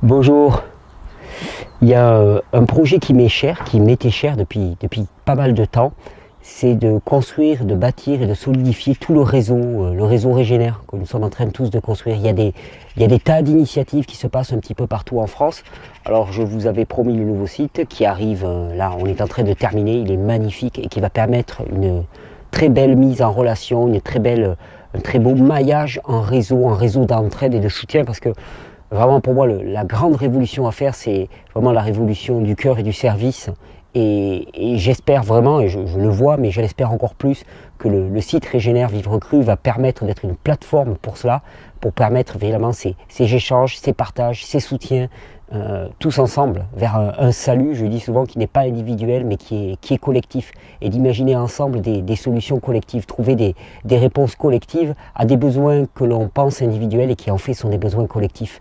Bonjour, il y a un projet qui m'est cher, qui m'était cher depuis pas mal de temps, c'est de construire, de bâtir et de solidifier tout le réseau Régénère que nous sommes en train tous de construire. Il y a des tas d'initiatives qui se passent un petit peu partout en France. Alors je vous avais promis le nouveau site qui arrive, là on est en train de terminer, il est magnifique et qui va permettre une très belle mise en relation, un très beau maillage en réseau d'entraide et de soutien parce que vraiment pour moi, la grande révolution à faire, c'est vraiment la révolution du cœur et du service. Et j'espère vraiment, et je le vois, mais je l'espère encore plus, que le site Régénère Vivre Cru va permettre d'être une plateforme pour cela, pour permettre évidemment ces échanges, ces partages, ces soutiens, tous ensemble, vers un salut, je dis souvent, qui n'est pas individuel, mais qui est collectif. Et d'imaginer ensemble des solutions collectives, trouver des réponses collectives à des besoins que l'on pense individuels et qui en fait sont des besoins collectifs.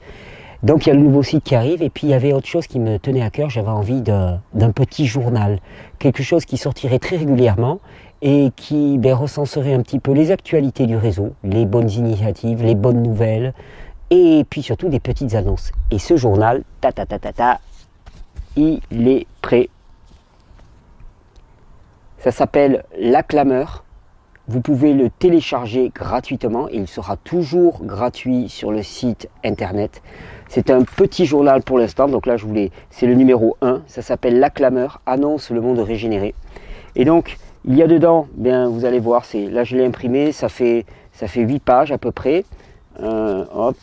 Donc il y a le nouveau site qui arrive et puis il y avait autre chose qui me tenait à cœur, j'avais envie d'un petit journal, quelque chose qui sortirait très régulièrement et qui recenserait un petit peu les actualités du réseau, les bonnes initiatives, les bonnes nouvelles et puis surtout des petites annonces. Et ce journal, il est prêt. Ça s'appelle L'Acclameur. Vous pouvez le télécharger gratuitement et il sera toujours gratuit sur le site internet. C'est un petit journal pour l'instant, donc là c'est le numéro 1, ça s'appelle L'Acclameur, annonce le monde régénéré. Et donc il y a dedans, vous allez voir, là je l'ai imprimé, ça fait 8 pages à peu près. Hop,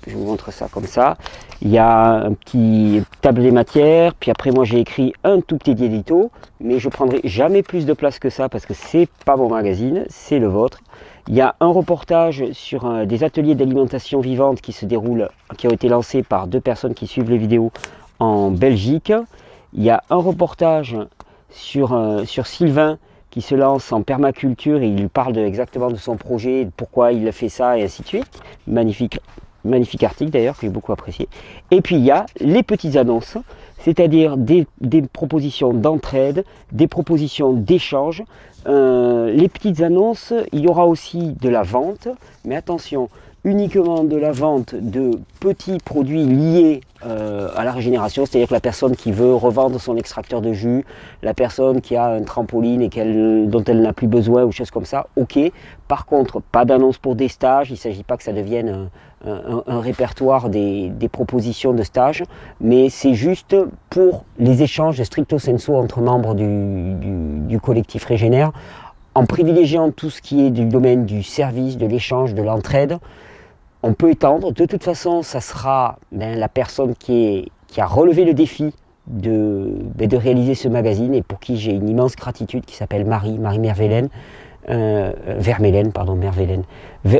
je vous montre ça comme ça. Il y a un petit table des matières, puis après moi j'ai écrit un tout petit édito, mais je prendrai jamais plus de place que ça parce que c'est pas mon magazine, c'est le vôtre. Il y a un reportage sur des ateliers d'alimentation vivante qui ont été lancés par 2 personnes qui suivent les vidéos en Belgique. Il y a un reportage sur Sylvain qui se lance en permaculture et il parle exactement de son projet, de pourquoi il a fait ça et ainsi de suite. Magnifique article d'ailleurs que j'ai beaucoup apprécié. Et puis il y a les petites annonces, c'est-à-dire des propositions d'entraide, des propositions d'échange. Les petites annonces, il y aura aussi de la vente, mais attention, uniquement de la vente de petits produits liés à la régénération, c'est-à-dire que la personne qui veut revendre son extracteur de jus, la personne qui a un trampoline et dont elle n'a plus besoin ou choses comme ça, ok. Par contre, pas d'annonce pour des stages, il ne s'agit pas que ça devienne un répertoire des propositions de stages, mais c'est juste pour les échanges stricto sensu entre membres du collectif Régénère, en privilégiant tout ce qui est du domaine du service, de l'échange, de l'entraide. On peut étendre, de toute façon ça sera la personne qui a relevé le défi de réaliser ce magazine et pour qui j'ai une immense gratitude, qui s'appelle Marie Mervelen,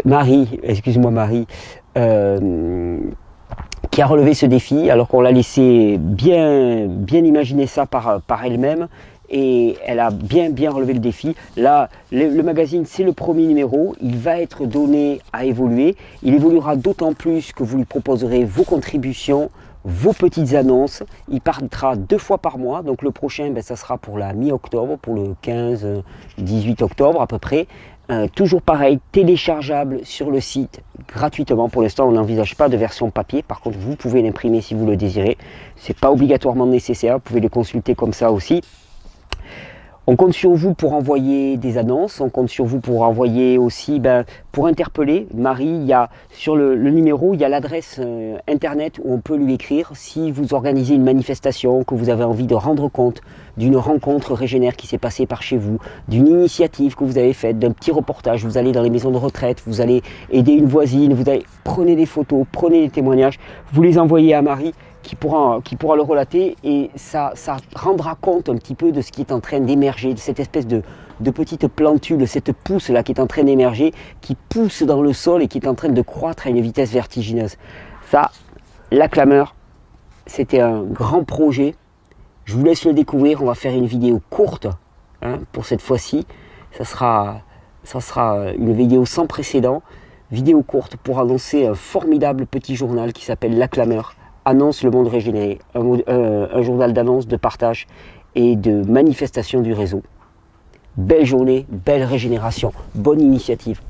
Marie, excuse-moi Marie, qui a relevé ce défi alors qu'on l'a laissé bien imaginer ça par elle-même. Et elle a bien relevé le défi. Là, le magazine, c'est le premier numéro. Il va être donné à évoluer. Il évoluera d'autant plus que vous lui proposerez vos contributions, vos petites annonces. Il paraîtra 2 fois par mois. Donc le prochain, ça sera pour la mi-octobre, pour le 15-18 octobre à peu près. Toujours pareil, téléchargeable sur le site gratuitement. Pour l'instant, on n'envisage pas de version papier. Par contre, vous pouvez l'imprimer si vous le désirez. Ce n'est pas obligatoirement nécessaire. Vous pouvez le consulter comme ça aussi. On compte sur vous pour envoyer des annonces, on compte sur vous pour envoyer aussi, pour interpeller Marie. Il y a sur le numéro, il y a l'adresse internet où on peut lui écrire si vous organisez une manifestation, que vous avez envie de rendre compte d'une rencontre Régénère qui s'est passée par chez vous, d'une initiative que vous avez faite, d'un petit reportage. Vous allez dans les maisons de retraite, vous allez aider une voisine, prenez des photos, prenez des témoignages, vous les envoyez à Marie, qui pourra le relater et ça rendra compte un petit peu de ce qui est en train d'émerger, de cette espèce de petite plantule, cette pousse là qui est en train d'émerger, qui pousse dans le sol et qui est en train de croître à une vitesse vertigineuse. Ça, L'Acclameur, c'était un grand projet. Je vous laisse le découvrir, on va faire une vidéo courte pour cette fois-ci. Ça sera une vidéo sans précédent, vidéo courte pour annoncer un formidable petit journal qui s'appelle L'Acclameur. Annonce le monde régénéré, un journal d'annonce, de partage et de manifestation du réseau. Belle journée, belle régénération, bonne initiative.